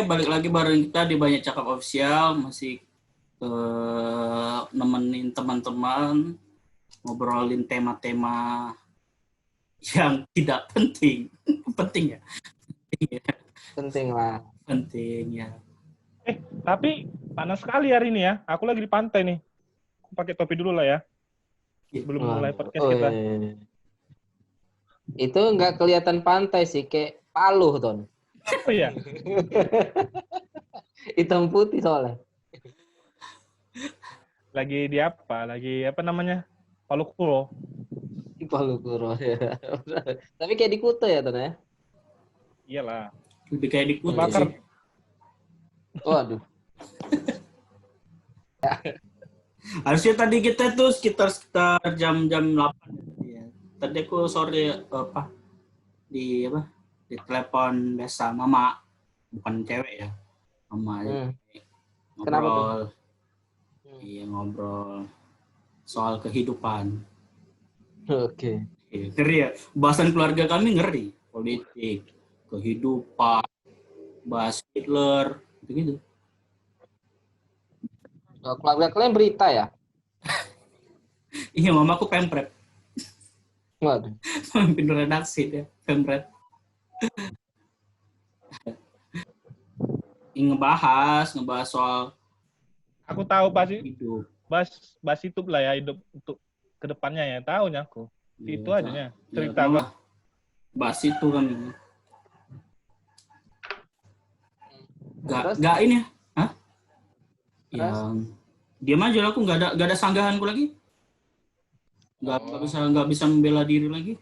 balik lagi bareng kita di Banyak Cakap Official, masih nemenin teman-teman ngobrolin tema-tema yang tidak penting. Penting ya? Penting lah. Penting ya. Tapi panas sekali hari ini ya. Aku lagi di pantai nih. Aku pakai topi dulu lah ya. Belum mulai podcast kita. Itu nggak kelihatan pantai sih, kayak Paluh, Ton. Oh iya. Hitam putih soalnya. Lagi di apa? Lagi apa namanya? Palu-Kuro. Di Palu-Kuro ya. Tapi kayak di Kuta ya, Ton ya? Iyalah. Lebih kayak di Kuta Bakar. sih. Waduh. Harusnya tadi kita tuh sekitar jam 8. Ya. Tadi aku sore di telepon biasa mama, bukan cewek ya, mama. Ngobrol. Kenapa tuh? Iya, ngobrol soal kehidupan. Oke. Ngeri ya, bahasan keluarga kami ngeri, politik, kehidupan, bahas Hitler, gitu. Keluarga kalian berita ya? Iya, mamaku pempret. Waduh. Pemimpin redaksi dia, pempret. Ngebahas soal Aku tahu pasti hidup. bahas itu lah ya, hidup untuk kedepannya ya. Tahunya aku. Itu aja ya. Cerita ya, bahas itu kan. Gak ini ya? Hah? Yang diam aja aku, nggak ada sanggahanku lagi. Nggak bisa membela diri lagi.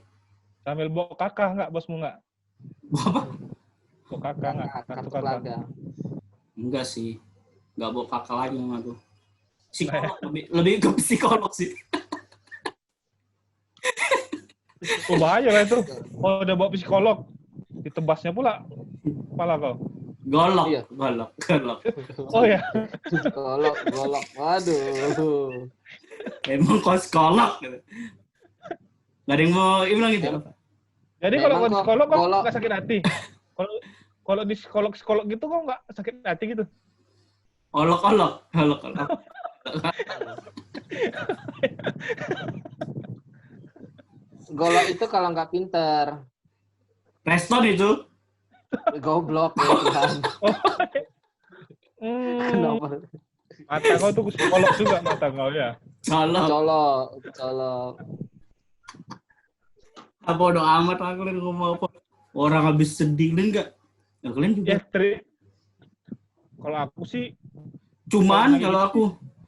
Sambil bawa kakak nggak bosmu nggak? Apa? Bawa kakak nggak? Kartu keluarga. Enggak sih, nggak bawa kakak lagi sama aku. Psikolog lebih ke psikolog sih. Oh bahaya lah itu. Oh udah bawa psikolog, ditebasnya pula kepala kau. Golok. Oh ya. Golok. Waduh. Emang kau psikolog gitu. Gak ada yang mau bilang gitu. Jadi kalau di psikolog kok nggak sakit hati. Kalau di psikolog gitu kok nggak sakit hati gitu. Olok. Golok itu kalau nggak pinter. Reston itu. Goblok ya kan. Kenapa? Mata kau tuh psikolog juga mata kau ya. Colok. Bodoh amat aku ngomong apa. Orang habis sedih enggak? Nah, kalian juga. Ya, kalau aku sih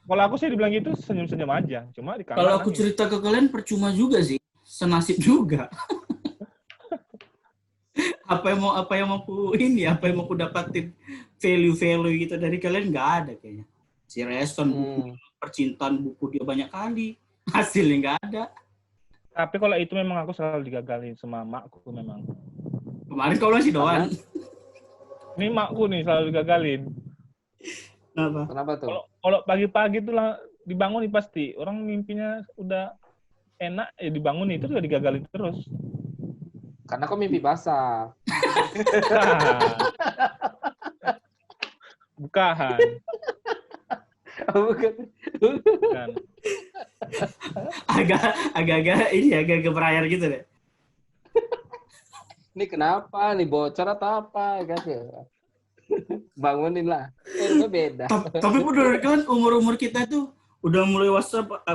kalau aku sih dibilang gitu senyum-senyum aja. Cuma di kamar. Kalau aku cerita ke kalian percuma juga sih. Senasib juga. apa yang mau aku dapatin value gitu dari kalian nggak ada kayaknya. Si Reston percintaan buku dia banyak kali, hasilnya nggak ada. Tapi kalau itu memang aku selalu digagalin sama makku memang. Kemarin kau masih doan. Ini makku nih selalu digagalin. Kenapa tuh? Kalau pagi-pagi tuh dibangun nih pasti. Orang mimpinya udah enak, ya dibangun itu juga digagalin terus. Karena kok mimpi basah. Bukan. Bukan. Agak berayar gitu deh. Ini kenapa? Nih bocor atau apa? Bangunin lah. Itu beda. Tapi menurut kalian umur kita tuh udah mulai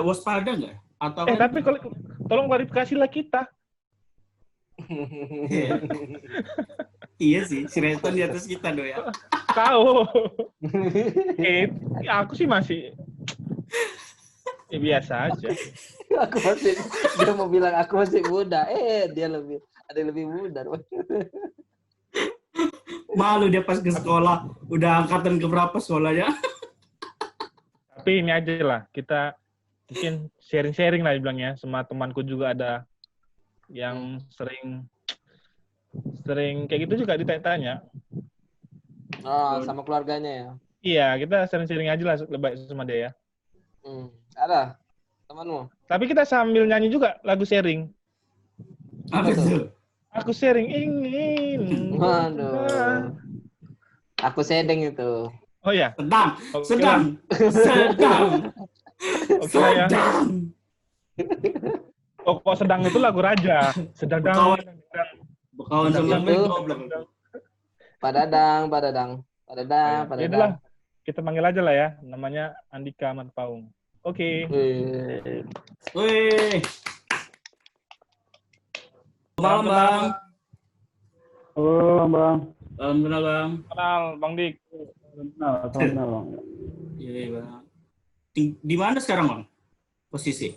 waspada nggak? Atau tapi kalau tolong klarifikasi lah kita. Iya sih, si Reston di atas kita doh ya. Tahu. Aku sih masih biasa aja. Dia mau bilang aku masih muda. Dia ada yang lebih muda. Malu dia pas ke sekolah, udah angkatan keberapa sekolahnya. Tapi ini aja lah, kita mungkin sharing-sharing lah dibilangnya. Sama temanku juga ada yang sering kayak gitu juga ditanya-tanya. Oh, sama keluarganya ya? Iya, kita sering-sering aja lah lebih sama dia ya. Ada temanmu? Tapi kita sambil nyanyi juga lagu sharing. Apa tuh? Aku sharing ingin. Waduh. Aku sedeng itu. Oh ya, Sedang, Oke sedang, sedang, oke lah ya. sedang. Pokok sedang itu lagu Raja. Sedang. Bekawan Sedang sama itu. goblok. Padadang. Ya itulah. Kita panggil aja lah ya. Namanya Andika Ahmad Paung. Oke. Wih. Malam, Bang. Halo, Bang. Alhamdulillah, Bang. Kenal Bang Dik. Salam kenal, Bang. Iya, Bang. Di mana sekarang, Bang? Posisi?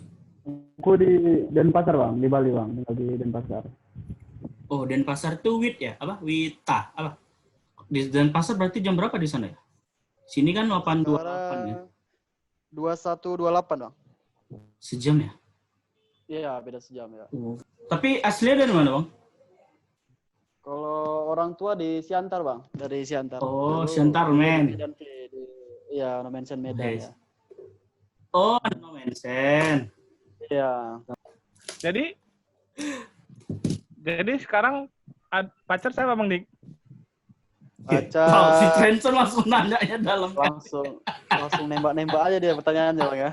Aku di Denpasar, Bang. Di Bali, Bang. Tinggal di Denpasar. Oh, Denpasar tuh Wit ya? Apa? Wita. Apa? Di Denpasar berarti jam berapa di sana ya? Sini kan 8.28 ya. 21.28, Bang. Sejam ya? Iya, beda sejam ya. Tapi aslinya dari mana, Bang? Kalau orang tua di Siantar, Bang. Dari Siantar. Oh, Dulu Siantar, di men. Medan, iya, no mention Medan Yes. ya. Oh, no mention. Iya. Jadi sekarang pacar saya Bang Dik. Wow, si Pacar Trenson langsung nanyanya dalam. langsung nembak-nembak aja dia pertanyaannya, Bang ya.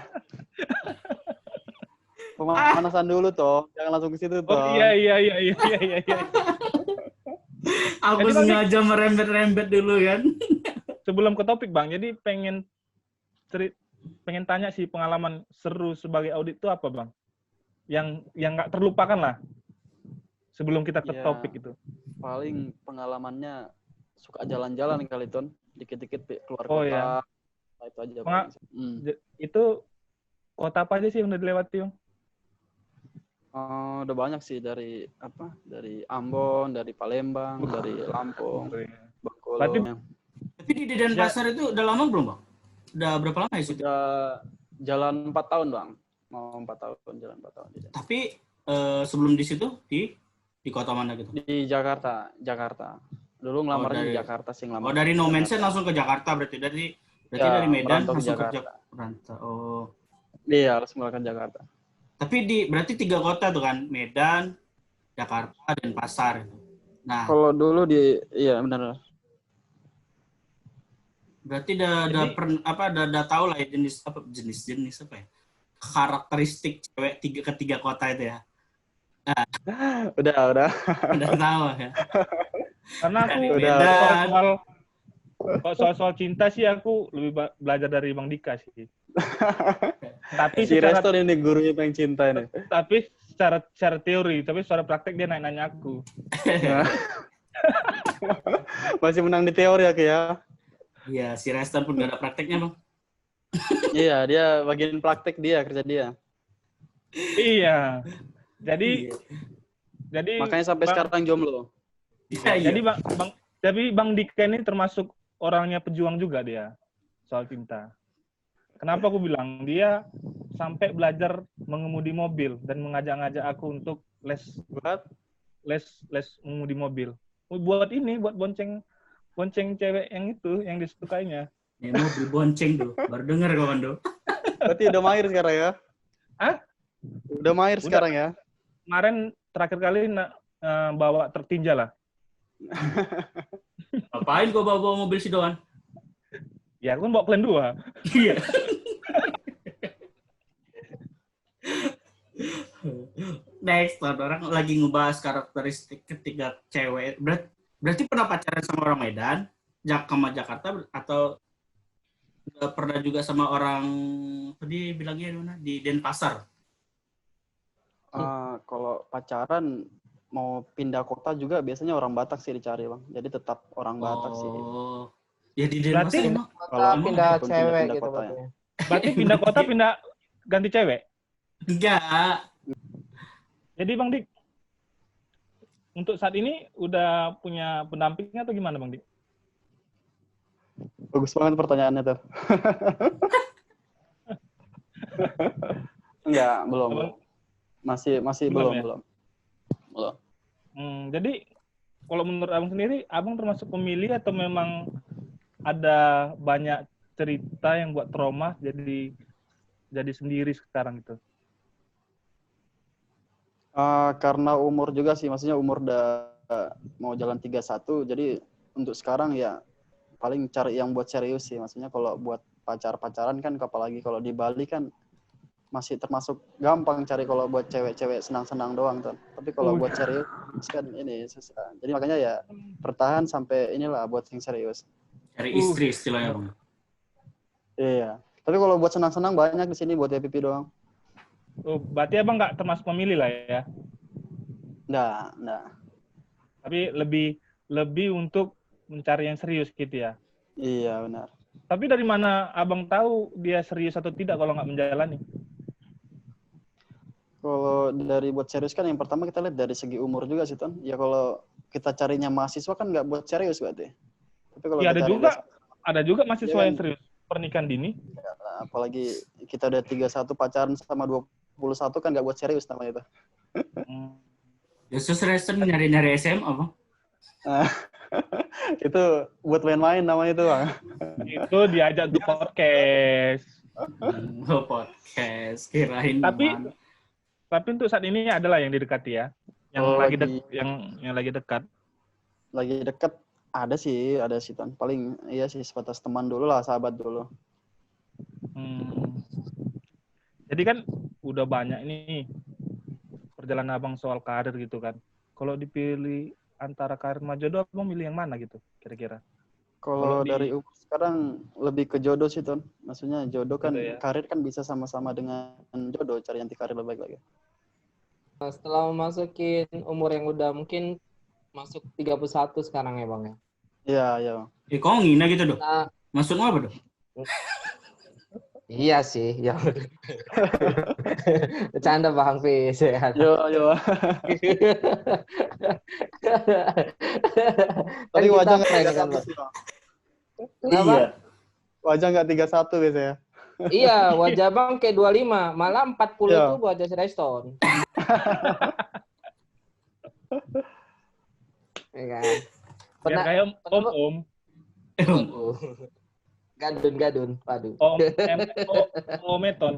Pemanasan dulu toh, jangan langsung ke situ toh. Oh iya. Aku Jadi, sengaja merembet-rembet dulu kan. Sebelum ke topik Bang, jadi pengen tanya sih pengalaman seru sebagai audit itu apa Bang? Yang nggak terlupakan lah. Sebelum kita ke Iya. topik itu. Paling pengalamannya suka jalan-jalan kali Ton, dikit-dikit keluar Oh, kota. iya. Nah, itu aja. Penga- Bang. Itu kota apa aja sih yang udah dilewati Bang? Udah banyak sih dari Ambon, dari Palembang, dari Lampung, Bengkulu. Berarti Tapi di Denpasar itu udah lama belum, Bang? Udah berapa lama ya sih? Sudah jalan 4 tahun, Bang. Mau 4 tahun, jalan 4 tahun. Tapi sebelum di situ di kota mana gitu? Di Jakarta. Dulu ngelamarnya dari- di Jakarta sih ngelamar. Oh, dari di No Jakarta. Mention langsung ke Jakarta berarti Ya, dari Medan merantau ke langsung Jakarta. kerja merantau. Oh. Iya, langsung ke Jakarta. Tapi berarti 3 kota tuh kan, Medan, Jakarta, dan Pasar. Nah, Kalau dulu iya benar. berarti udah tahu lah ya jenis apa ya? Karakteristik cewek ketiga kota itu ya. Udah. Udah tahu ya. karena aku Udah. soal cinta sih aku lebih belajar dari Bang Dika sih. Tapi Si secara Resto ini gurunya pengen cinta ini. tapi secara teori, tapi secara praktek dia nanya aku. Masih menang di teori ya, Ki ya. Iya, si Reston pun gak ada prakteknya, Bang. Iya, dia bagian praktek kerja dia. Iya. Jadi Makanya sampai sekarang jomblo. Iya. Jadi Bang Dika ini termasuk orangnya pejuang juga dia soal cinta. Kenapa aku bilang dia sampai belajar mengemudi mobil dan mengajak-ngajak aku untuk les mengemudi mobil. Buat bonceng cewek yang itu yang disukainya. Ya, mobil bonceng tuh. Baru denger kawan tuh. Berarti udah mahir sekarang ya? Hah? Udah mahir sekarang ya? Kemarin terakhir kali bawa tertinja lah. Ngapain kau bawa mobil si Doan? Ya aku kan bawa Plan 2. Iya. Next, orang lagi ngebahas karakteristik ketiga cewek. Berarti pernah pacaran sama orang Medan, sama Jakarta, atau pernah juga sama orang tadi bilangnya di mana? Di Denpasar. Kalau pacaran mau pindah kota juga biasanya orang Batak sih dicari, Bang. Jadi tetap orang Batak sih. Oh. Ya di Denpasar Berarti- emang. Kalau Pindah walaupun cewek pindah gitu kota ya. berarti. Berarti pindah kota pindah ganti cewek. Enggak. Jadi Bang Dik, untuk saat ini udah punya pendampingnya atau gimana Bang Dik? Bagus banget pertanyaannya tuh. Enggak, belum. Masih Belum ya? belum. Jadi kalau menurut Abang sendiri, Abang termasuk pemilih atau memang ada banyak cerita yang buat trauma jadi sendiri sekarang gitu? Karena umur juga sih, maksudnya umur udah mau jalan 31, jadi untuk sekarang ya paling cari yang buat serius sih. Maksudnya kalau buat pacaran kan, apalagi kalau di Bali kan masih termasuk gampang cari kalau buat cewek-cewek senang-senang doang tuh. Tapi kalau buat serius kan ini susah. Jadi makanya ya bertahan sampai inilah buat yang serius. Cari istri istilahnya bang. Iya. Tapi kalau buat senang-senang banyak di sini buat FPP doang. Oh, berarti abang nggak termasuk pemilih lah ya? Nggak. Tapi lebih untuk mencari yang serius gitu ya? Iya benar. Tapi dari mana abang tahu dia serius atau tidak kalau nggak menjalani? Kalau dari buat serius kan yang pertama kita lihat dari segi umur juga sih Ton. Ya kalau kita carinya mahasiswa kan nggak buat serius berarti. Tapi kalau Ya, kita ada juga mahasiswa Iya kan? yang serius pernikahan dini. apalagi kita udah 31 pacaran sama 21 kan nggak buat serius namanya itu. Yesus Reston nyari-nyari SMA bang. Itu buat main-main namanya itu bang. Itu diajak ke podcast. Podcast kirain. Tapi untuk saat ini adalah yang didekati ya, yang lagi dekat. Lagi deket ada sih Ton. Paling iya sih sebatas teman dulu lah, sahabat dulu. Jadi kan udah banyak ini perjalanan abang soal karir gitu kan. Kalau dipilih antara karir sama jodoh, abang milih yang mana gitu kira-kira? Kalau dari umur sekarang lebih ke jodoh sih Ton. Maksudnya jodoh kan Jodoh ya. karir kan bisa sama-sama dengan jodoh, cari anti karir lebih baik lagi. Setelah masukin umur yang udah mungkin masuk 31 sekarang ya Bang ya. Iya. Kok ngina gitu dong? Nah, Maksudnya apa dong? iya sih, ya. Bercanda Bang Fis. Ya. Yo. Kan Tadi kita wajah nggak prank 31 kan, Bang. sih Bang. Kenapa? Iya. Wajah nggak 31 biasanya. Iya, wajah Bang kayak 25, malah 40 Iya. itu wajah si Reston. Ya kan? Yang kayak om. Gadun, waduh. Ometon.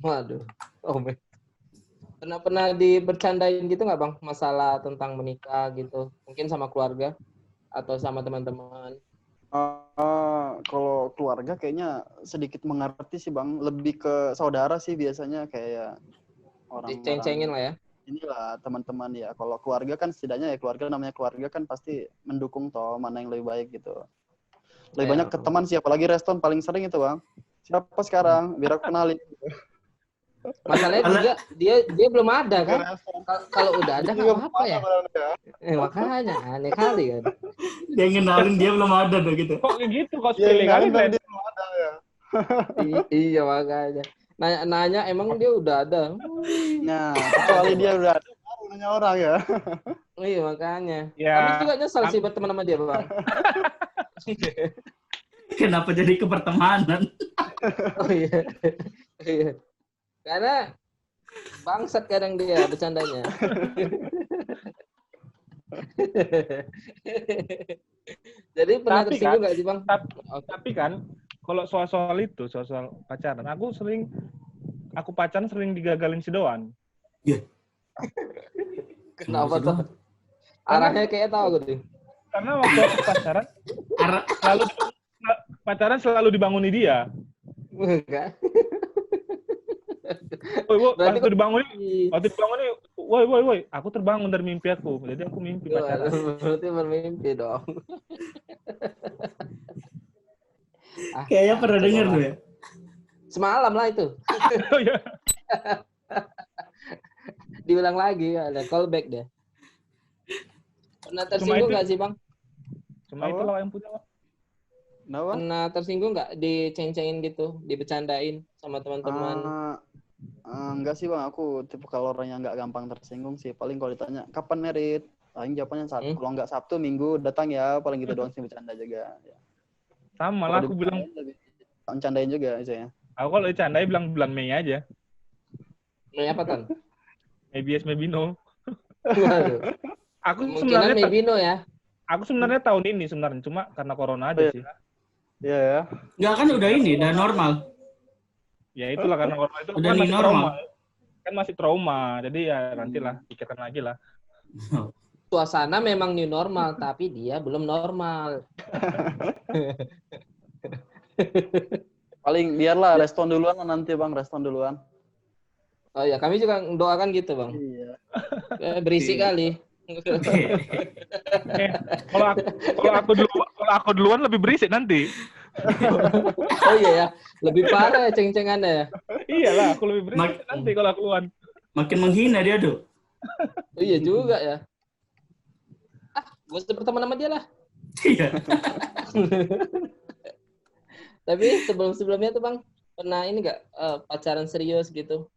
Waduh. Pernah dibercandain gitu nggak Bang? Masalah tentang menikah gitu. Mungkin sama keluarga atau sama teman-teman. Kalau keluarga kayaknya sedikit mengerti sih Bang. Lebih ke saudara sih biasanya kayak orang-orang. Diceng-cengin lah ya. Inilah teman-teman ya. Kalau keluarga kan setidaknya ya keluarga namanya keluarga kan pasti mendukung toh mana yang lebih baik gitu. Lebih banyak ke teman sih, apalagi Reston paling sering itu Bang. Siapa sekarang? Biar aku kenalin. Masalahnya juga dia belum ada kan. Kalau udah ada nggak apa ya. Makanya aneh kali kan. Dia ngenalin dia belum ada dong gitu. Kok kayak gitu? Kok Iya, sepele kali, dia Ren? belum ada ya. Iya makanya. Nanya emang dia udah ada. Nah, kecuali dia udah ada, baru nanya orang ya. Iya makanya. Ya. Kami juga nyesel sih berteman sama dia Bang. Kenapa jadi ke pertemanan? Oh iya. Iya. Karena bangsat kadang dia bercandanya. Jadi pernah Tapi tersinggung kan- nggak sih Bang? Tapi kan, kalau soal itu, soal pacaran, aku pacaran sering digagalin si Doan. Kenapa tuh? Arahnya kayak tahu gitu. Karena waktu aku pacaran selalu dibanguni dia. Enggak. Waktu Berarti dibangunin, woi, aku terbangun dari mimpi aku. Jadi aku mimpi pacaran. Berarti bermimpi dong. Kayaknya pernah denger tuh ya. Semalam lah itu. Oh, iya. Diulang lagi, ada callback deh. Pernah tersinggung itu- nggak sih Bang? Cuma itulah yang punya. Kenapa? Pernah tersinggung nggak diceng-cengin gitu, dibercandain sama teman-teman? Enggak sih Bang, aku tipe kalau orang yang nggak gampang tersinggung sih. Paling kalau ditanya kapan merit, paling jawabannya Sabtu. Kalau nggak Sabtu, Minggu datang ya. Paling gitu doang sih bercanda juga. Ya. Sama lah, aku bilang, Bercandain juga misalnya. aku kalau dicandai bilang bulan Mei aja. Mei apa Tan? Maybe yes, maybe no. Waduh. Aku Kemungkinan maybe no ya. sebenarnya tahun ini sebenarnya, cuma karena corona aja sih. Iya ya. Enggak kan udah ini, udah normal. Ya itulah karena corona itu Udah kan new masih normal. trauma. Kan masih trauma. Jadi ya nantilah pikirkan lagi lah. suasana memang new normal, tapi dia belum normal. Paling biarlah respon duluan lah nanti Bang, respon duluan. Oh ya, kami juga doakan gitu, Bang. Iya. Berisik kali. Kalau aku duluan lebih berisik nanti. Oh iya ya, lebih parah ya ceng-cengannya ya. Iyalah, aku lebih berisik nanti kalau aku duluan. Makin menghina dia, Dok. Oh iya juga ya. Gue usah berteman sama dia lah. Iya. Tapi sebelumnya tuh Bang, pernah ini nggak pacaran serius gitu?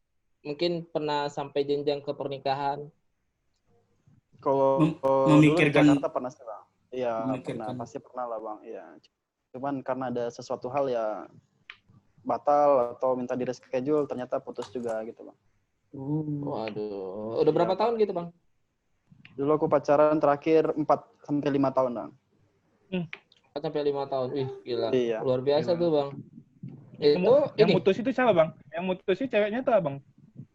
Mungkin pernah sampai jenjang ke pernikahan. Kalau memikirkan dulu di Jakarta pernah sih Bang. Iya, pernah, pasti pernah lah Bang. Iya. Cuman karena ada sesuatu hal ya batal atau minta di reschedule, ternyata putus juga gitu Bang. Waduh, udah berapa tahun gitu Bang? Dulu aku pacaran terakhir 4 sampai 5 tahun Bang. 4 sampai 5 tahun. Wih, gila. Iya. Luar biasa tuh Bang. Yang mutus itu siapa Bang? Yang mutus itu ceweknya tuh Abang?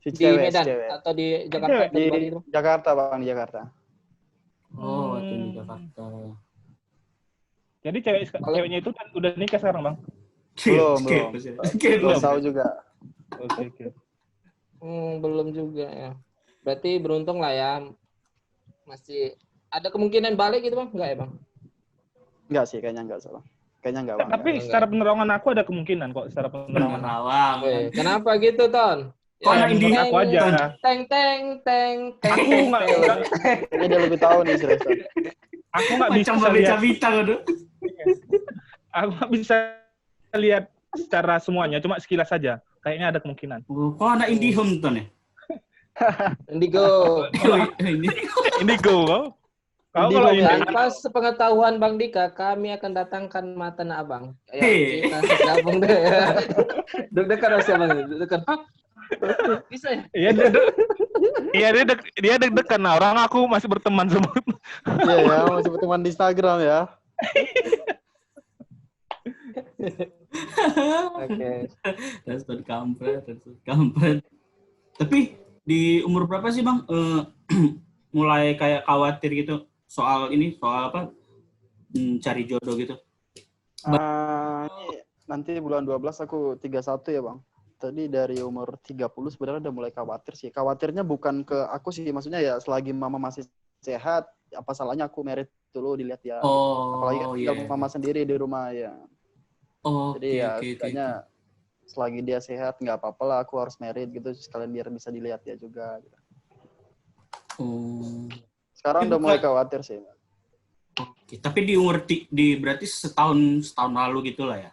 Si di cewek, Medan cewek. atau di Jakarta atau di Bali itu? Jakarta Bang, di Jakarta. Oh, itu di Jakarta. Jadi ceweknya itu udah nikah sekarang Bang? Belum tahu juga. Oke. Belum juga ya. Berarti beruntung lah ya. Masih ada kemungkinan balik gitu Bang? Enggak ya Bang? Enggak sih, kayaknya enggak salah. Kayaknya enggak Bang. Tapi secara penerangan aku ada kemungkinan kok, secara penerangan. Penerawang. Kenapa gitu Ton? Kok anak indie aku aja. Teng. Aku nggak. Ini dia lebih tahu nih serius. Aku nggak bisa lihat. Aku nggak bisa lihat secara semuanya, cuma sekilas saja. Kayaknya ada kemungkinan. Kok anak indie home Ton ya? Indigo. Indigo kau. Kau kalau ini tanpa sepengetahuan Bang Dika, kami akan datangkan mantan Abang. Ayo, kita gabung deh. Deg-degan harusnya Bang. Deg-degan. Bisa ya? Iya, dia deg-degan. Nah, orang aku masih berteman semua. Iya ya, masih berteman di Instagram ya. Oke. Respon kampret. Tapi di umur berapa sih Bang mulai kayak khawatir gitu soal apa cari jodoh gitu? Nanti bulan 12 aku 31 ya Bang. Tadi dari umur 30 sebenarnya udah mulai khawatir sih. Khawatirnya bukan ke aku sih, maksudnya ya selagi mama masih sehat, apa salahnya aku merit dulu dilihat ya. Apalagi kan tinggal mama sendiri di rumah ya. Jadi kayaknya selagi dia sehat nggak apa-apa lah aku harus merit gitu sekalian biar bisa dilihat dia juga. Gitu. Sekarang udah mulai khawatir sih. Oke. Tapi di umur berarti setahun lalu gitulah ya.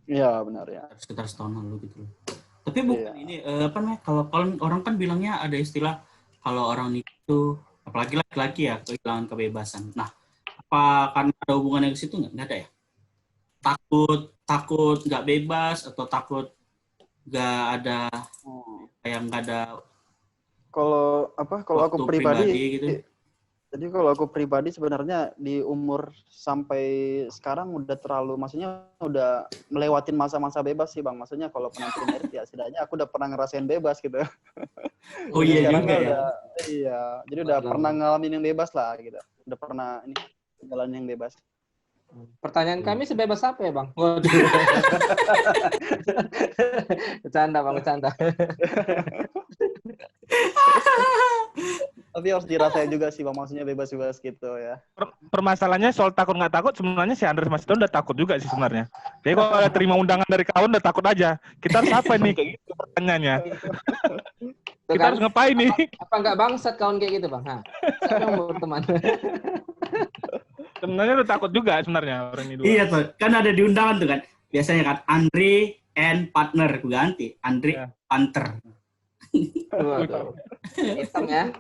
Iya benar ya. Sekitar setahun lalu gitu. Tapi bukan ini apa namanya? Kalau orang kan bilangnya ada istilah kalau orang itu apalagi laki-laki ya kehilangan kebebasan. Nah, apa karena ada hubungannya ke situ nggak ada ya? Takut nggak bebas atau takut nggak ada nggak ada. Kalau aku pribadi gitu. Jadi kalau aku pribadi sebenarnya di umur sampai sekarang udah terlalu, maksudnya udah melewatin masa-masa bebas sih Bang. Maksudnya kalau penanti merit ya setidaknya aku udah pernah ngerasain bebas gitu. Oh iya juga ya. Iya, jadi udah pernah ngalamin yang bebas lah gitu. Udah pernah jalan yang bebas. Pertanyaan kami sebebas apa ya Bang? Waduh. Bercanda Bang, bercanda. Tapi harus dirasain juga sih Bang, maksudnya bebas-bebas gitu ya. Permasalahannya soal takut nggak takut, sebenarnya si Andres Mas udah takut juga sih sebenarnya. Jadi kalau ada terima undangan dari kawan udah takut aja. Kita harus apa nih kayak gitu pertanyaannya. Kita harus ngapain nih? Apa nggak bangsat kawan kayak gitu Bang? Siapa yang mau berteman? Sebenarnya udah takut juga sebenarnya orang ini dua. Iya tuh, kan ada di undangan tuh kan. Biasanya kan Andre and partner, gue ganti Andre Panther. Waduh. Hitam ya.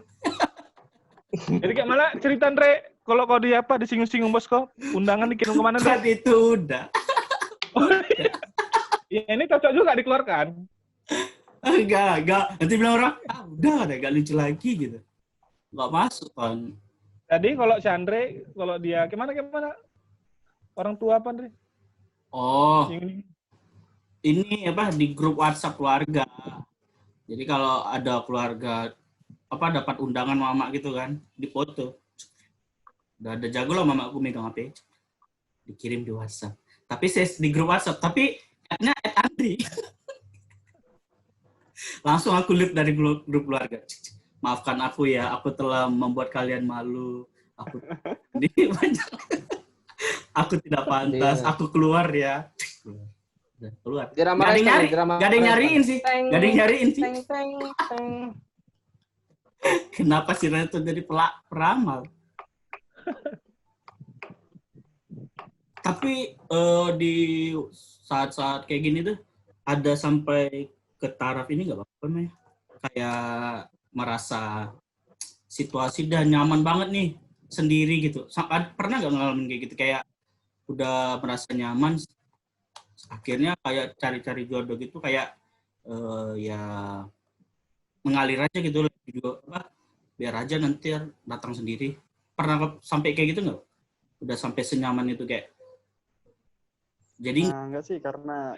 Jadi kayak malah cerita Andre, kalau kau di apa disinggung-singgung bos kau, undangan dikirim kemana Kan Andre? itu udah. Ya ini cocok juga dikeluarkan. Enggak. Nanti bilang orang, udah gak lucu lagi gitu. Gak masuk kan. Jadi kalau si Andre, kalau dia gimana? Orang tua apa Andre? Oh, ini apa di grup WhatsApp keluarga. Jadi kalau ada keluarga dapat undangan mama gitu kan, di foto. Udah ada jago lah mama aku megang HP. Dikirim di WhatsApp. Tapi saya di grup WhatsApp, tapi adnya Andri. Langsung aku lihat dari grup keluarga. Maafkan aku ya, aku telah membuat kalian malu. Aku ini banyak. Aku tidak pantas, aku keluar ya. Udah keluar. Drama Gak ada yang respon, nyari, drama gak ada yang respon. nyariin sih. Teng, Gak ada yang nyariin sih. teng, teng, teng. Kenapa sih itu jadi peramal? Tapi di saat-saat kayak gini tuh ada sampai ke taraf ini nggak apa-apa namanya? Kayak merasa situasi udah nyaman banget nih sendiri gitu. Pernah nggak ngalamin kayak gitu? Kayak udah merasa nyaman, akhirnya kayak cari-cari jodoh gitu, kayak ya mengalir aja gitu biar aja nanti datang sendiri. Pernah sampai kayak gitu nggak? Udah sampai senyaman itu kayak jadi Nah, enggak sih, karena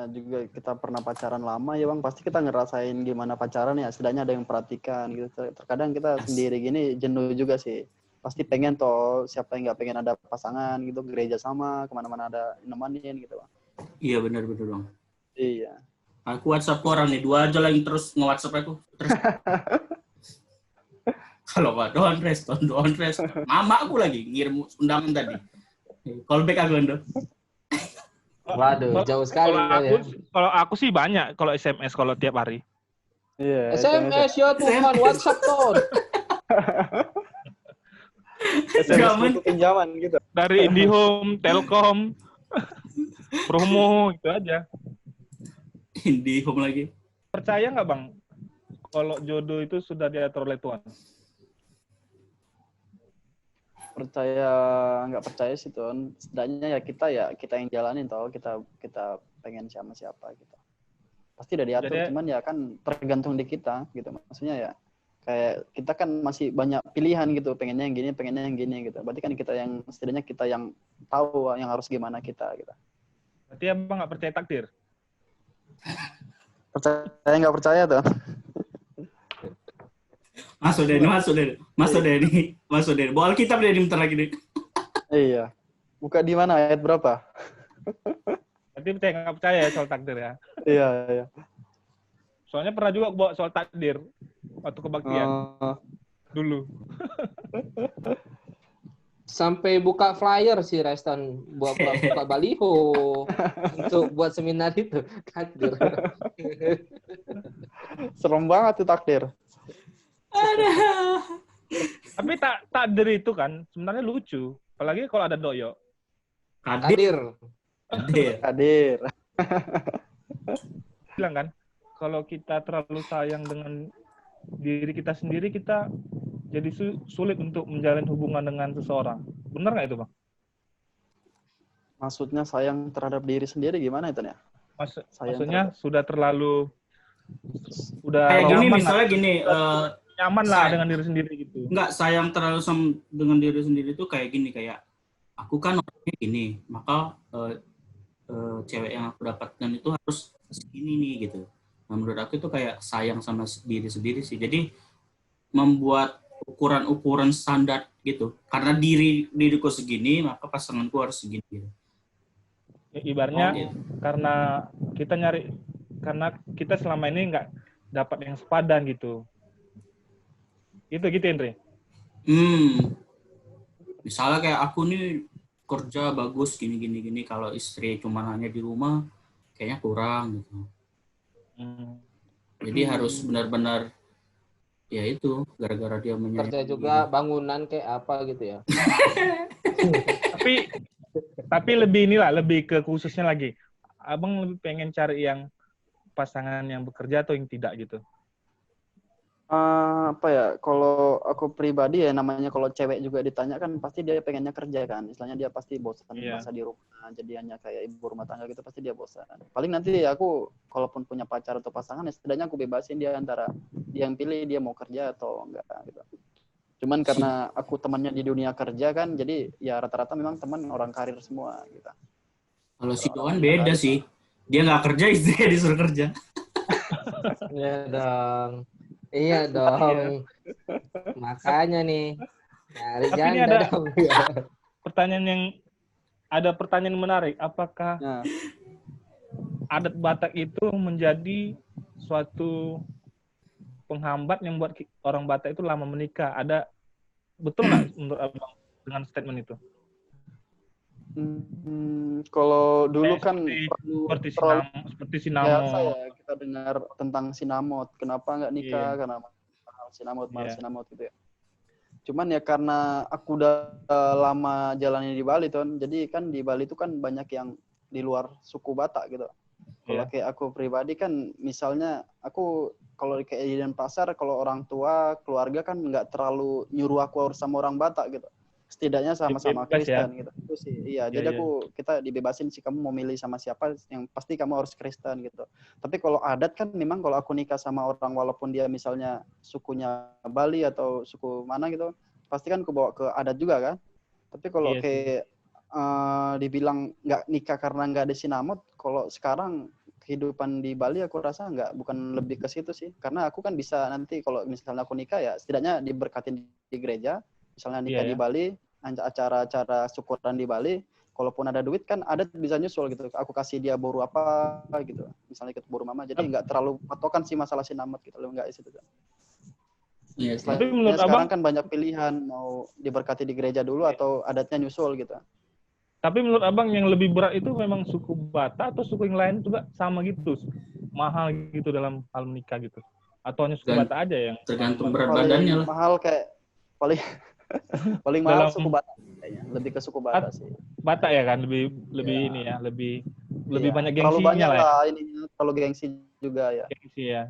juga kita pernah pacaran lama ya Bang, pasti kita ngerasain gimana pacaran ya, setidaknya ada yang perhatikan gitu. Terkadang kita sendiri gini jenuh juga sih. Pasti pengen toh, siapa yang nggak pengen ada pasangan gitu, gereja sama, kemana-mana ada nemenin gitu Bang. iya benar Bang. Iya. Aku WhatsApp orang nih, 2 aja lagi terus nge-WhatsApp aku. Terus kalau nggak don't rest. Mama aku lagi ngirim undangan tadi. Callback aku Ando. Waduh, jauh sekali. Kalau aku sih banyak kalau SMS kalau tiap hari. Iya. SMS ya Tuhan, WhatsApp tuh. SMS untuk pinjaman gitu. Dari IndiHome, Telkom, promo gitu aja. IndiHome lagi. Percaya nggak Bang, kalau jodoh itu sudah diatur oleh Tuhan? Percaya nggak percaya sih Ton, setidaknya ya kita yang jalanin toh, kita pengen sama siapa gitu. Pasti udah diatur. Jadi, cuman ya kan tergantung di kita gitu, maksudnya ya kayak kita kan masih banyak pilihan gitu, pengennya yang gini gitu. Berarti kan setidaknya kita yang tahu yang harus gimana kita gitu. berarti Abang nggak percaya takdir? Percaya nggak percaya tuh? Masuk deh. Bawa Alkitab deh bentar lagi nih. Iya. Buka di mana, ayat berapa? Berarti percaya nggak percaya ya soal takdir ya? Iya. Soalnya pernah juga bawa soal takdir waktu kebaktian dulu. Sampai buka flyer sih Reston, buat buka baliho untuk buat seminar itu takdir. Serem banget tuh takdir. Tapi takdir itu kan sebenarnya lucu, apalagi kalau ada doyo. Kadir. Hadir. Bilang kan, kalau kita terlalu sayang dengan diri kita sendiri, kita jadi sulit untuk menjalin hubungan dengan seseorang. Benar nggak itu, Bang? Maksudnya sayang terhadap diri sendiri gimana itu ya? Maksudnya sudah terlalu kayak gini misalnya gini, nyaman lah dengan diri sendiri gitu. Enggak, sayang terlalu dengan diri sendiri itu kayak gini, kayak aku kan orangnya gini, maka cewek yang aku dapatkan itu harus segini nih gitu. Nah, menurut aku itu kayak sayang sama diri sendiri sih. Jadi membuat ukuran standar gitu. Karena diriku segini, maka pasanganku harus segini gitu. Ya, ibaratnya karena kita selama ini nggak dapat yang sepadan gitu. Gitu Indri. Misalnya kayak aku nih kerja bagus gini, kalau istri cuma hanya di rumah kayaknya kurang gitu. Jadi harus benar-benar ya itu gara-gara dia Kerja juga bangunan kayak apa gitu ya. Tapi lebih ke khususnya lagi. Abang lebih pengen cari yang pasangan yang bekerja atau yang tidak gitu? Apa ya, kalau aku pribadi ya, namanya kalau cewek juga ditanya kan pasti dia pengennya kerja kan, istilahnya dia pasti bosan masa di rumah, jadi hanya kayak ibu rumah tangga gitu, pasti dia bosan. Paling nanti aku kalaupun punya pacar atau pasangan ya setidaknya aku bebasin dia antara dia yang pilih dia mau kerja atau enggak gitu. Cuman karena aku temannya di dunia kerja kan, jadi ya rata-rata memang teman orang karir semua gitu. Kalau si Doan beda sih, dia nggak kerja, istrinya disuruh kerja. Ya dong. Iya dong. Makanya nih. Nyari Tapi ini janda ada dong. pertanyaan menarik. Apakah Nah, adat Batak itu menjadi suatu penghambat yang buat orang Batak itu lama menikah? Betul nggak menurut abang dengan statement itu? kalau dulu kan Seperti biasa sinamon. ya kita dengar tentang sinamot. Kenapa nggak nikah? Iya. Karena mahal sinamot, mahal Iya. sinamot gitu ya. Cuman ya karena aku udah lama jalannya di Bali, Ton. Jadi kan di Bali itu kan banyak yang di luar suku Batak gitu. Kalau Iya. kayak aku pribadi kan, misalnya aku kalau kayak di Denpasar, kalau orang tua, keluarga kan nggak terlalu nyuruh aku harus sama orang Batak gitu. Setidaknya sama-sama Bebas ya. Kristen gitu. Itu sih, iya. Iya, Jadi iya. kita dibebasin sih, kamu mau milih sama siapa, yang pasti kamu harus Kristen gitu. Tapi kalau adat kan memang kalau aku nikah sama orang walaupun dia misalnya sukunya Bali atau suku mana gitu, pasti kan aku bawa ke adat juga kan. Tapi kalau Iya sih. kayak dibilang nggak nikah karena nggak ada sinamot, kalau sekarang kehidupan di Bali aku rasa bukan lebih ke situ sih, karena aku kan bisa nanti kalau misalnya aku nikah ya setidaknya diberkatin di gereja, misalnya nikah Iya, di ya. Bali, acara-acara syukuran di Bali, kalaupun ada duit kan adat bisa nyusul gitu, aku kasih dia boru apa gitu, misalnya ikut boru mama, jadi nggak terlalu patokan sih masalah sinamot gitu loh, nggak situ. Iya sih. Tapi Selainnya menurut sekarang abang, kan banyak pilihan, mau diberkati di gereja dulu atau adatnya nyusul gitu. yang lebih berat itu memang suku Batak atau suku yang lain juga sama gitu, mahal gitu dalam hal menikah gitu, atau hanya suku Dan Batak aja yang tergantung mahal? berat Paling badannya lah. mahal kayak paling paling mahal Dalam suku Batak kayaknya, lebih ke suku Batak sih. Batak ya kan, lebih Iya. ini ya, lebih Iya. banyak Terlalu gengsinya banyak lah ya. lah ini, terlalu gengsi juga ya. Gengsi ya.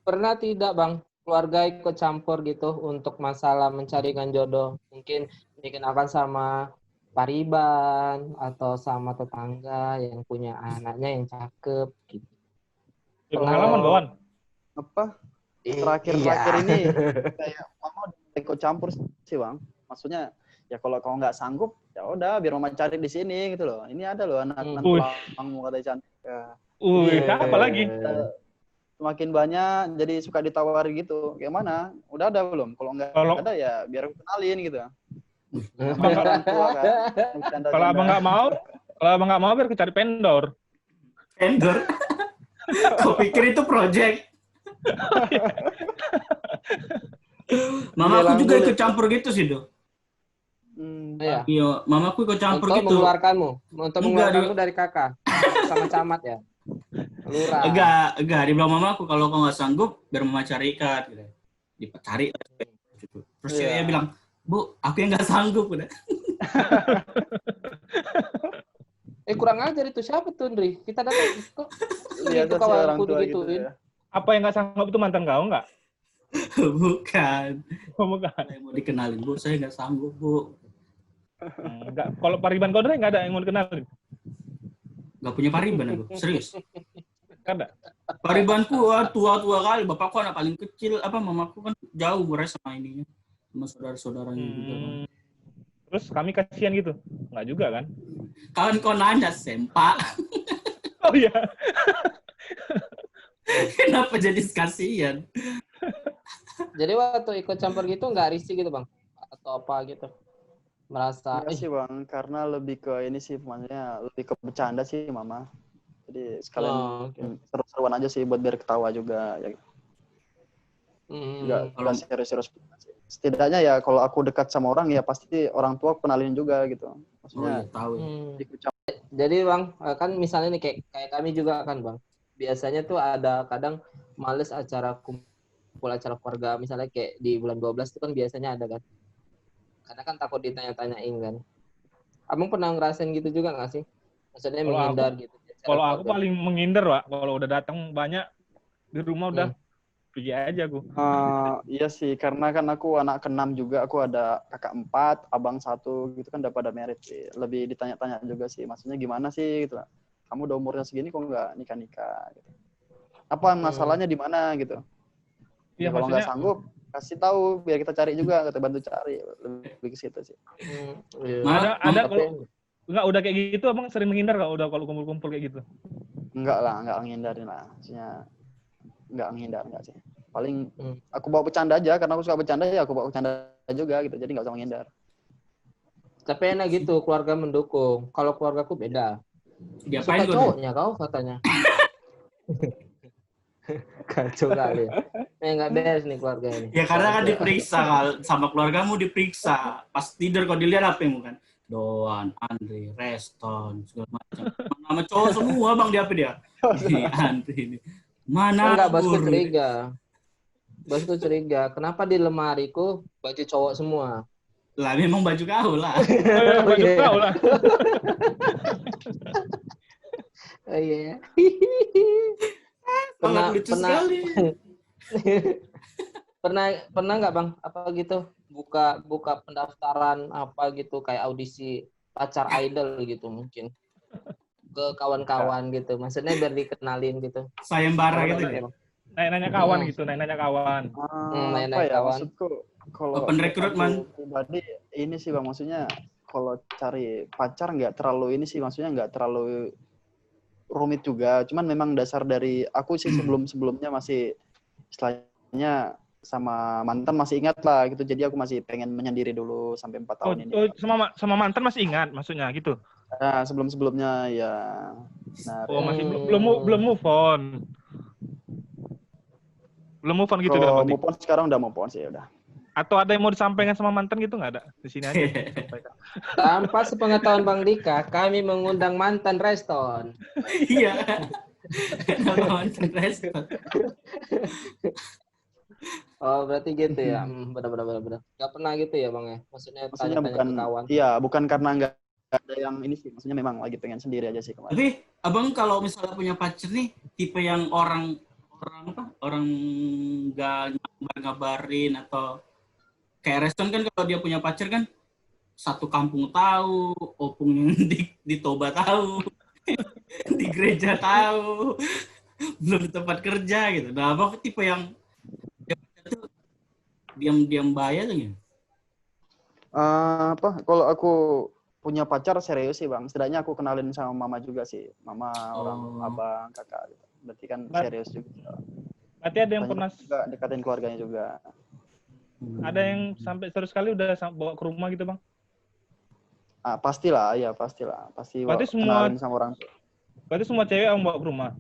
Pernah tidak Bang keluarga ikut campur gitu untuk masalah mencarikan jodoh? Mungkin dikenakan sama pariban atau sama tetangga yang punya anaknya yang cakep gitu. Pengalaman Bawan. Apa? Iya. Terakhir ini kayak mama udah ikut campur sih Bang. Maksudnya ya kalau kau nggak sanggup ya udah biar mama cari di sini gitu loh. Ini ada loh anak tulangmu katanya cantik. Ya. Siapa lagi? Semakin banyak jadi suka ditawari gitu. Kayak mana? Udah ada belum? Kalau nggak ada ya biar aku kenalin gitu. Namanya orang tua kan. Kalau abang nggak mau biar aku cari pendor. Vendor. Kau pikir itu project? Mama aku juga ikut campur gitu sih, Do. Iya. Iya, mamaku ikut campur untuk gitu. mengeluarkanmu dari kakak sama camat ya. Lurah. Enggak, dibilang mamaku kalau kau nggak sanggup biar mama cari ikat gitu. Dicari gitu. Terus dia bilang, "Bu, aku yang nggak sanggup udah." Kurang ajar itu siapa tuh, Ndri? Kita datang kok. Lihat Itu sih orang kawanku tua gitu digituin. ya. Apa yang nggak sanggup itu mantan kau nggak? Bukan. Bukan. Saya mau dikenalin, Bu, saya nggak sanggup, Bu. Enggak. Kalau pariban kau nggak ada yang mau dikenalin? Nggak punya pariban aku, serius. Nggak ada. Paribanku tua-tua kali, bapakku anak paling kecil, mamaku kan jauh umurnya sama ininya, sama saudara-saudaranya juga kan. Terus kami kasihan gitu? Nggak juga kan? Kawan kau nanya, Sempak. Oh iya. Kenapa jadi kasihan? Jadi waktu ikut campur gitu nggak risih gitu Bang? Atau apa gitu? Merasa Iya sih Bang, karena lebih ke ini sih, maksudnya lebih ke bercanda sih Mama. Jadi sekalian seru-seruan aja sih buat biar ketawa juga ya. Enggak serius-serius. Setidaknya ya kalau aku dekat sama orang ya pasti orang tua kenalin juga gitu. Maksudnya tahu. Jadi Bang, kan misalnya nih kayak kami juga kan Bang. Biasanya tuh ada kadang males acara kumpul acara keluarga, misalnya kayak di bulan 12 itu kan biasanya ada kan. Karena kan takut ditanya-tanyain kan. Abang pernah ngerasain gitu juga nggak sih? Maksudnya menghindar gitu. Kalau aku paling menghindar, Pak. Kalau udah datang banyak di rumah udah pergi aja aku. Iya sih, karena kan aku anak ke-6 juga, aku ada kakak 4, abang 1 gitu kan udah pada married sih. Lebih ditanya-tanya juga sih, maksudnya gimana sih gitu. Kamu udah umurnya segini kok nggak nikah-nikah gitu. Apa masalahnya di mana gitu. Ya, kalau nggak sanggup kasih tahu biar kita cari juga, kita bantu cari, lebih ke situ sih. Ada kalau enggak udah kayak gitu abang sering menghindar kalau kumpul-kumpul kayak gitu? Enggak lah, enggak menghindarin lah. Maksudnya enggak menghindar enggak sih. Paling Hmm. aku bawa bercanda aja, karena aku suka bercanda ya aku bawa bercanda juga gitu. Jadi nggak usah menghindar. Tapi enak gitu, keluarga mendukung. Kalau keluargaku beda. Diapain Suka gue? cowoknya kau katanya. Kacau kali ya. Nggak beres nih keluarga ini. Ya karena kan diperiksa sama keluargamu diperiksa. Pas tidur kau dilihat apa yang bukan? Doan, Andre, Reston, segala macam. Nama cowok semua bang di apa dia? Ini Andre ini. Mana Enggak, bosku guru? curiga. Bosku curiga, kenapa di lemariku baju cowok semua? Lah memang baju kau lah. Baju iya. kau lah. Oh, iya. Sangat lucu sekali. pernah nggak bang apa gitu buka pendaftaran apa gitu kayak audisi pacar idol gitu mungkin ke kawan-kawan gitu, maksudnya biar dikenalin gitu. Sayembara Pernah gitu. nggak, Bang? Nanya kawan gitu, nanya kawan. Nanya Apa ya kawan. maksudku kalau Open recruitment. aku pribadi ini sih bang, maksudnya kalau cari pacar nggak terlalu ini sih, maksudnya nggak terlalu rumit juga, cuman memang dasar dari aku sih sebelumnya masih istilahnya sama mantan masih ingat lah gitu, jadi aku masih pengen menyendiri dulu sampai 4 tahun ini. Sama mantan masih ingat maksudnya gitu. Nah, sebelumnya ya. Nah, Oh, masih belum move on. Belum move on gitu kalau dalam arti. move on sekarang udah move on sih udah. Atau ada yang mau disampaikan sama mantan gitu nggak ada? Di sini aja. Sampaikan. Tanpa sepengetahuan Bang Dika, kami mengundang mantan Reston. Iya. Nama mantan Reston. Oh, berarti gitu ya. Benar. Gak pernah gitu ya, Bang ya? Maksudnya Maksudnya tanya-tanya ke kawan. iya, bukan karena nggak ada yang ini sih, maksudnya memang lagi pengen sendiri aja sih kemarin. Tapi abang kalau misalnya punya pacar nih, tipe yang orang nggak ngabarin atau kayak Reston kan kalau dia punya pacar kan satu kampung tahu, opung yang di Toba tahu, di gereja tahu, belum di tempat kerja gitu. Nah, abang tipe yang diam-diam bahaya tuh ya? Kalau aku punya pacar serius sih bang, setidaknya aku kenalin sama mama juga sih, mama, orang abang, kakak gitu. Berarti kan serius juga. Berarti ada yang pernah juga dekatin keluarganya juga. Ada yang sampai serius sekali udah bawa ke rumah gitu bang? Pastilah. Pasti kenalin sama orang tua. Berarti semua cewek yang bawa ke rumah?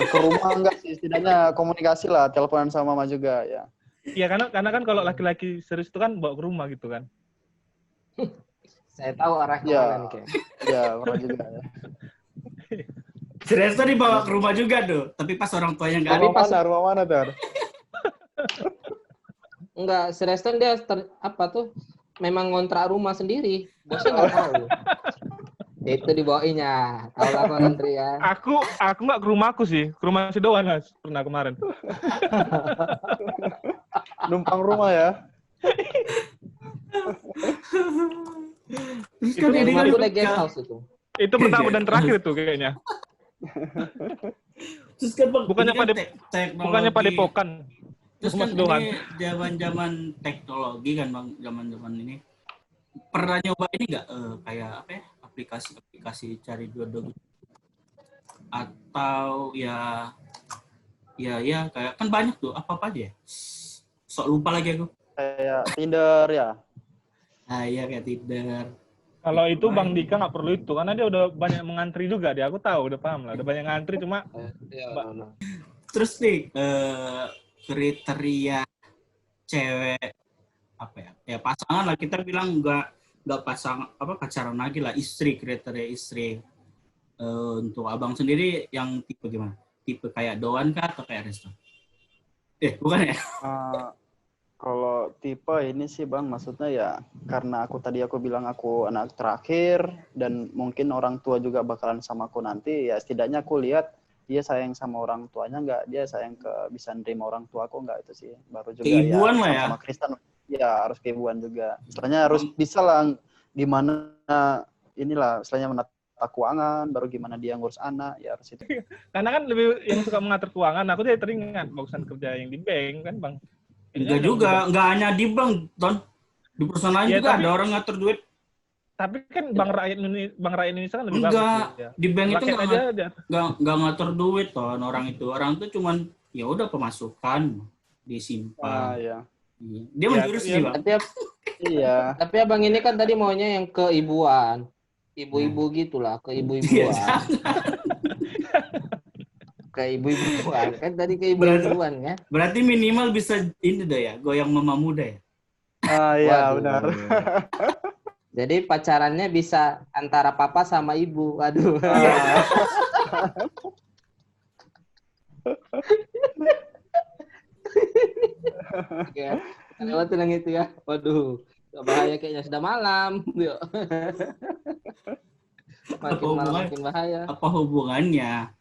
Ke rumah enggak sih, setidaknya komunikasi lah, teleponan sama mama juga ya. Iya, karena kan kalau laki-laki serius itu kan bawa ke rumah gitu kan. Saya tahu arah kemana nih kayak. Iya, pernah juga ya. Serius tuh dibawa ke rumah juga tuh, tapi pas orang tuanya nggak ada. Rumah mana tuh? Enggak, si Reston dia memang ngontrak rumah sendiri. Bosnya nggak tahu. Itu dibawainnya. Tahu lah Bang Andri ya. Aku nggak ke rumahku sih, ke rumah si Doan lah pernah kemarin. Numpang rumah ya. Terus kan ini kan Itu guest house itu. Itu pertama dan terakhir tuh kayaknya. Terus kan Bang, Bukannya ini kan pada bukannya padepokan. Terus Rumah kan si Doan. ini zaman teknologi kan Bang, zaman ini. Pernah nyoba ini nggak kayak apa ya? Aplikasi cari jodoh gitu. Atau ya kayak kan banyak tuh apa aja ya? Sok lupa lagi aku. Kayak Tinder ya. Iya kayak Tinder. Kalau itu Bang Dika nggak perlu itu, karena dia udah banyak mengantri juga dia. Aku tahu, udah paham lah. Udah banyak ngantri cuma. Terus nih kriteria cewek apa ya? Ya pasangan lah, kita bilang nggak pacaran lagi lah, kriteria istri. Untuk abang sendiri yang tipe gimana? Tipe kayak Doan kah atau kayak Resto? Bukan ya? Kalau tipe ini sih bang, maksudnya ya karena aku bilang aku anak terakhir dan mungkin orang tua juga bakalan sama aku nanti, ya setidaknya aku lihat dia sayang sama orang tuanya nggak, dia sayang bisa nerima orang tua aku nggak, itu sih baru juga keibuan ya, lah ya. sama Kristen ya harus keibuan juga, istilahnya harus bisa lah gimana inilah istilahnya menata keuangan, baru gimana dia ngurus anak, ya harus itu. Karena kan lebih yang suka mengatur keuangan, aku jadi teringat bagusan kerja yang di bank kan Bang. Enggak juga, enggak hanya di bank, Ton. Di perusahaan lain Ya, juga tapi ada orang ngatur duit. Tapi kan Bang Rakyat Indonesia kan lebih Enggak, bagus. Ya. di bank itu Rakyat aja dia. nggak ngatur duit toh orang itu. Orang tuh cuman ya udah pemasukan disimpan. Iya. Iya. Dia Ya, menjurus ya. nih bang. Iya. Tapi abang ini kan tadi maunya yang keibuan. Ibu-ibu gitulah, Iya, keibu-ibuan. Keibu-ibuan. Kan tadi keibu-ibuan kan? Berarti minimal bisa ini dah ya, goyang mama muda ya. Iya, Waduh. benar. Jadi pacarannya bisa antara papa sama ibu. Waduh. Oke, kita lewatin yang itu ya. Waduh, bahaya kayaknya sudah malam. Yuk. Makin malam makin bahaya. Apa hubungannya?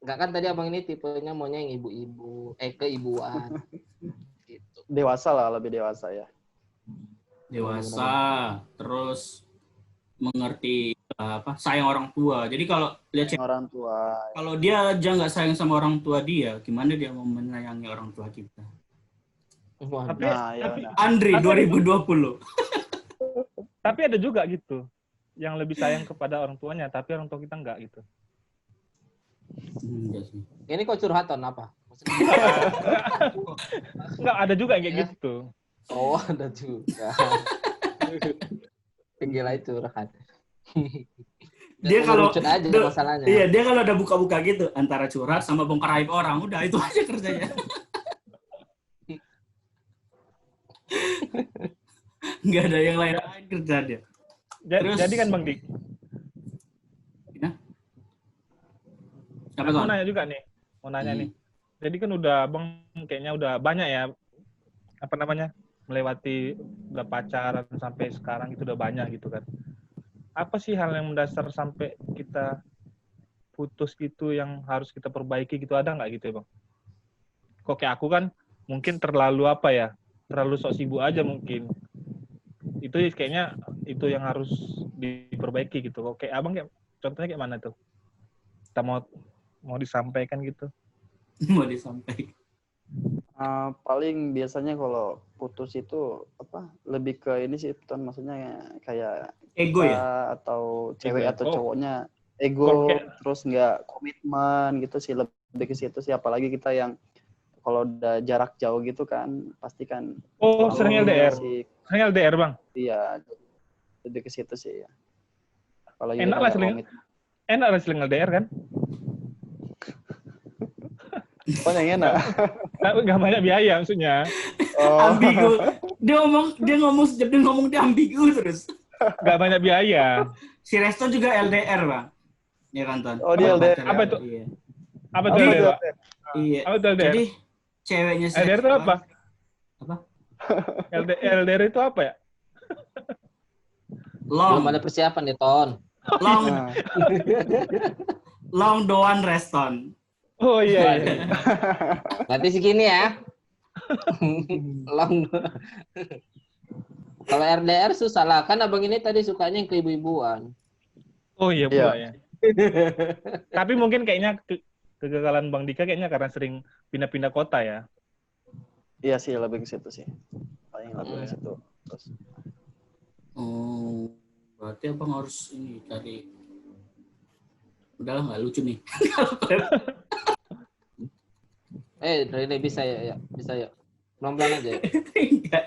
Enggak kan tadi abang ini tipenya maunya yang ibu-ibu, keibuan. Gitu. Dewasa lah, lebih dewasa ya. Dewasa, terus mengerti sayang orang tua. Jadi kalau lihat cewek, Orang tua. kalau dia aja nggak sayang sama orang tua dia, gimana dia mau menyayangi orang tua kita? Waduh. Tapi, Nah, ya tapi, benar. Andri Tapi- 2020. tapi ada juga gitu yang lebih sayang kepada orang tuanya, tapi orang tua kita enggak gitu. Enggak sih. Ini kok curhatan apa? Enggak, ada juga yang kayak Ya. gitu. Oh, ada juga. Gila itu rekan. Dia kalau- lucu aja dia- masalahnya. Iya, dia kalau udah buka-buka gitu antara curhat sama bongkar aib orang, udah itu aja kerjanya. Nggak ada yang lain-lain kerja dia. Terus- Jadi kan Bang Dik, Apa aku Ton? nanya juga nih, mau nanya Hmm. nih. Jadi kan udah Bang kayaknya udah banyak ya melewati udah pacaran sampai sekarang itu udah banyak gitu kan. Apa sih hal yang mendasar sampai kita putus gitu yang harus kita perbaiki gitu, ada nggak gitu ya Bang? Kok kayak aku kan mungkin terlalu terlalu sok sibuk aja mungkin. Itu kayaknya itu yang harus diperbaiki gitu. Kok kayak abang contohnya kayak mana tuh? Kita mau disampaikan gitu. Mau disampaikan. Paling biasanya kalau putus itu lebih ke ini sih, Ton, maksudnya kayak Ego ya? atau cewek Ego. atau Oh. cowoknya Kalau ego, kayak- terus nggak komitmen gitu sih, lebih ke situ sih. Apalagi kita yang kalau udah jarak jauh gitu kan, pasti kan Oh, kurang sering LDR. sih. Sering LDR Bang. Iya, lebih ke situ sih ya. Apalagi Enak kita lah nggak sering. komit. Enak lah sering LDR kan? Oh, yang enak. Tapi nggak banyak biaya maksudnya. Oh. Ambigu. Dia ngomong sejak dia ngomong dia ambigu terus. Nggak banyak biaya. Si Resto juga LDR, Bang. Ya kan, Ton? Oh, dia LDR. Apa itu? Iya. Apa tuh Apa LDR, tuh? Pak? Iya. Apa tuh LDR? Jadi ceweknya si LDR itu Resto, apa? Apa? LDR itu apa ya? Belum Long ada persiapan nih, Ton. Nah, long doan reston. Oh iya. iya. Berarti segini ya. Long. Kalau RDR susah lah. Kan abang ini tadi sukanya yang keibu-ibuan. Oh iya pula Iya. ya. Tapi mungkin kayaknya kegagalan Bang Dika kayaknya karena sering pindah-pindah kota ya. iya sih, lebih ke situ sih. Paling lebih ke situ. Terus Oh, berarti abang harus ini cari. Udahlah nggak lucu nih. Rene bisa ya, bisa ya. Pelan-pelan aja ya. Enggak.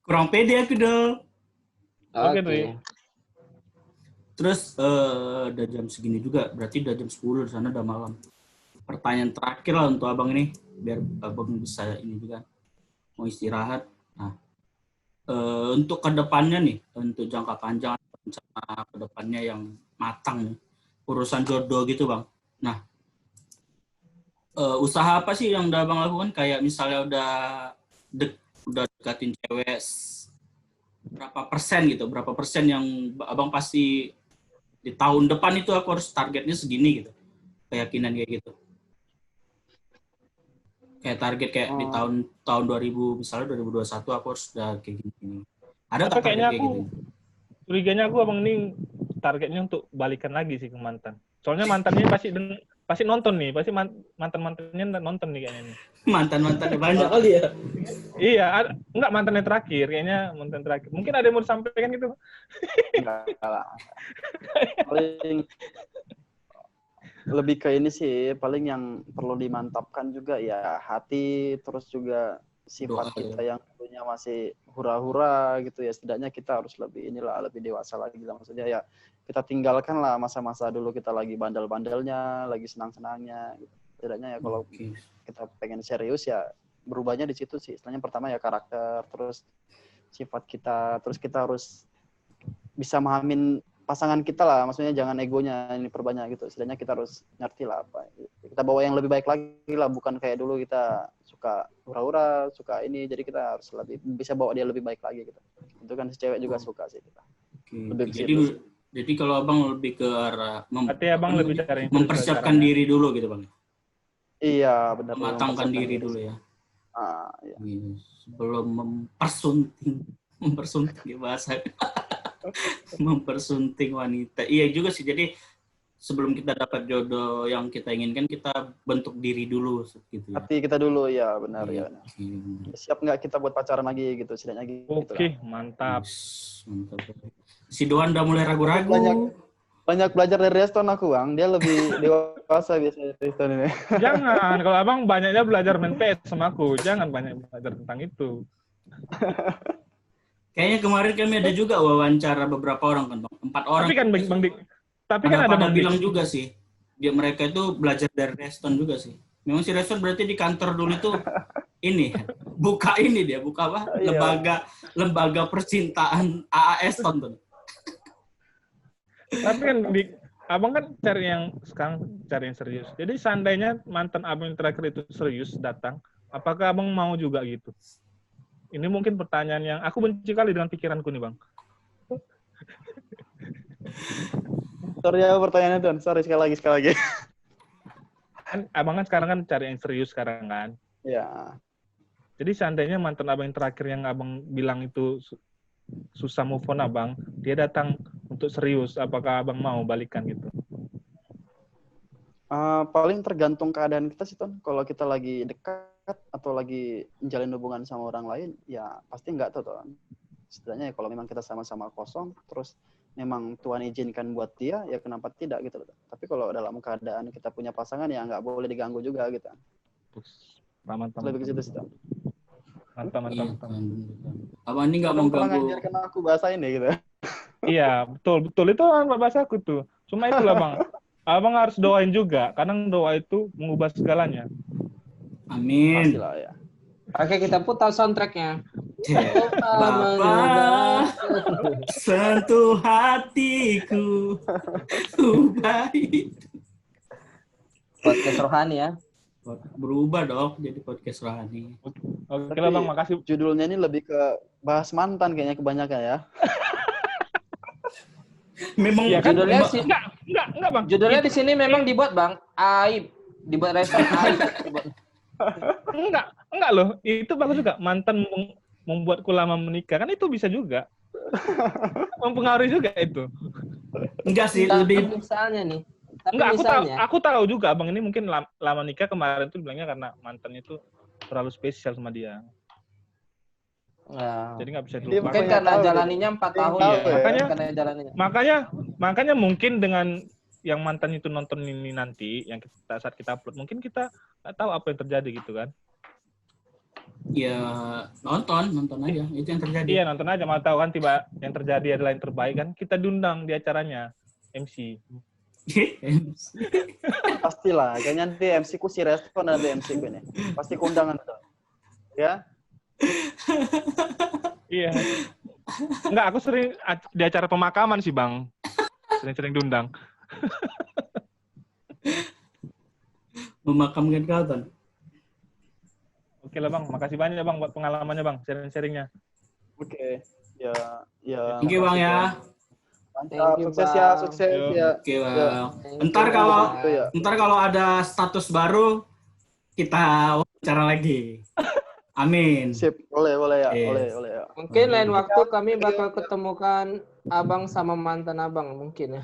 Kurang pede aku dong. Oke, Oke. Dwi. Terus udah jam segini juga, berarti udah jam 10 di sana udah malam. Pertanyaan terakhir lah untuk abang ini, biar abang bisa ini juga mau istirahat. Nah, untuk kedepannya nih, untuk jangka panjang, rencana kedepannya yang matang nih, urusan jodoh gitu bang. Nah, usaha apa sih yang udah abang lakukan? Kayak misalnya udah dekatin cewek berapa persen gitu, berapa persen yang abang pasti di tahun depan itu aku harus targetnya segini gitu, keyakinan kayak gitu. Kayak target kayak di tahun 2000 misalnya 2021 aku harus udah kayak gini. Ada nggak Tapi target kayaknya kayak aku gitu? curiganya aku abang ini targetnya untuk balikan lagi sih ke mantan. Soalnya mantannya pasti nonton nih, pasti mantan-mantannya nonton nih kayaknya nih. Mantan-mantannya banyak kali ya. Iya, enggak mantannya terakhir, kayaknya mantan terakhir. Mungkin ada yang mau disampaikan gitu. Enggak lah. Paling lebih ke ini sih, paling yang perlu dimantapkan juga ya hati, terus juga sifat Doa, kita yang dulunya masih hura-hura gitu ya, setidaknya kita harus lebih dewasa lagi lah, maksudnya ya kita tinggalkan lah masa-masa dulu kita lagi bandel-bandelnya, lagi senang-senangnya gitu. Setidaknya ya kalau Oke. kita pengen serius ya berubahnya di situ sih. Istilahnya pertama ya karakter, terus sifat kita, terus kita harus bisa memahamin pasangan kita lah, maksudnya jangan egonya ini perbanyak gitu. Setidaknya kita harus ngerti lah apa. Kita bawa yang lebih baik lagi lah, bukan kayak dulu kita suka hura-hura, suka ini, jadi kita harus lebih bisa bawa dia lebih baik lagi gitu. Itu kan si cewek juga suka sih kita. Oke. Lebih ke Jadi situ. jadi kalau abang lebih ke arah Berarti abang lebih cari yang mempersiapkan serius diri dulu gitu bang. Iya, benar. Mematangkan diri dulu ya. Iya. Sebelum mempersunting ya bahasa. Mempersunting wanita. Iya juga sih. Jadi sebelum kita dapat jodoh yang kita inginkan, kita bentuk diri dulu gitu ya. Hati kita dulu ya, benar Iya. ya. Oke. Siap nggak kita buat pacaran lagi gitu, setidaknya gitu. Oke, lah. mantap. Mantap. Si Doan udah mulai ragu-ragu. Banyak belajar dari Reston aku, Bang. Dia lebih dewasa biasanya Reston ini. Jangan, kalau abang banyaknya belajar main PS sama aku, jangan banyak belajar tentang itu. Kayaknya kemarin kami ada juga wawancara beberapa orang kan bang. 4 orang. Tapi kan Bang Dik, tapi kan ada pada Bang Dik. bilang juga sih. Mereka itu belajar dari Reston juga sih. Memang si Reston berarti di kantor dulu itu ini buka apa? Iya. Lembaga percintaan AAS tonton. Tapi kan abang kan sekarang cari yang serius. Jadi seandainya mantan abang yang terakhir itu serius datang, apakah abang mau juga gitu? Ini mungkin pertanyaan yang aku benci kali dengan pikiranku nih bang. Sorry ya pertanyaannya, Don. Sorry sekali lagi. Kan abang kan sekarang kan cari yang serius sekarang kan. Ya. Jadi seandainya mantan abang yang terakhir yang abang bilang itu susah move on abang, dia datang untuk serius, apakah abang mau balikan gitu? Paling tergantung keadaan kita sih, Ton. Kalau kita lagi dekat atau lagi menjalin hubungan sama orang lain, ya pasti nggak tahu, Ton. Setidaknya ya kalau memang kita sama-sama kosong, terus memang Tuhan izinkan buat dia, ya kenapa tidak gitu. Tapi kalau dalam keadaan kita punya pasangan, ya nggak boleh diganggu juga gitu. Mantap. Lebih ke situ sih, Ton. Mantap. Abang ini nggak mau Abang pernah ganggu. ngajarkan aku bahasa ini gitu. Iya, betul. Itu kan bahasa aku tuh. Cuma itulah bang. Abang harus doain juga. Kadang doa itu mengubah segalanya. Amin. Pastilah ya. Oke, kita putar soundtracknya. Bapak sentuh hatiku. Baik. Podcast rohani ya. Berubah dong jadi podcast rohani. Oke lah bang, makasih. Judulnya ini lebih ke bahas mantan kayaknya kebanyakan ya. Memang Iya kan? Judulnya sih, Enggak bang. judulnya di sini memang dibuat bang, aib, dibuat respon aib. Enggak loh. Itu bagus juga. Mantan membuatku lama menikah. Kan itu bisa juga. Mempengaruhi juga itu. enggak sih, Tapi lebih misalnya nih, tapi Enggak, misalnya, aku tahu juga abang ini mungkin lama nikah kemarin tuh bilangnya karena mantannya itu terlalu spesial sama dia. ya, Jadi nggak bisa Dia dilupakan. mungkin Makanya karena tahu jalaninya 4 tahun Iya, ya, makanya- karena jalaninya. Makanya mungkin dengan yang mantan itu nonton ini nanti, yang saat kita upload, mungkin kita nggak tahu apa yang terjadi gitu kan. ya nonton aja itu yang terjadi. Iya, nonton aja, mau tahu kan tiba yang terjadi adalah yang terbaik kan. Kita diundang di acaranya, MC. Pastilah. Kayaknya nanti MC ku si Respon nanti MC ku ini. Pasti kondangan tuh. Ya. Iya. Enggak, aku sering di acara pemakaman sih, Bang. Sering-sering diundang. Memakamkan kau Ton. Oke lah, Bang. Makasih banyak, Bang, buat pengalamannya, Bang. Sharing-sharingnya. Oke. Ya. Thank you Bang ya. Mantap. Thank you, Sukses ya. Bang. Sukses Yo. ya. Oke Bang. Thank Ntar you, kalau Bang. Itu ya. Ntar kalau ada status baru kita wawancara lagi. Amin. Sip. Boleh ya. Yes. Boleh ya. Mungkin lain waktu kami bakal ketemukan abang sama mantan abang mungkin ya.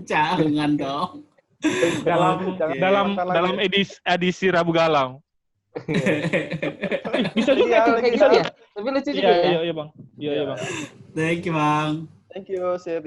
Jangan dong. dalam Oke. dalam edisi Rabu Galau. Bisa juga Iya, itu. Kayak Bisa gitu juga. ya. Tapi lucu Iya, juga ya. iya, Bang. Iya, Bang. Thank you, Bang. Thank you, sip.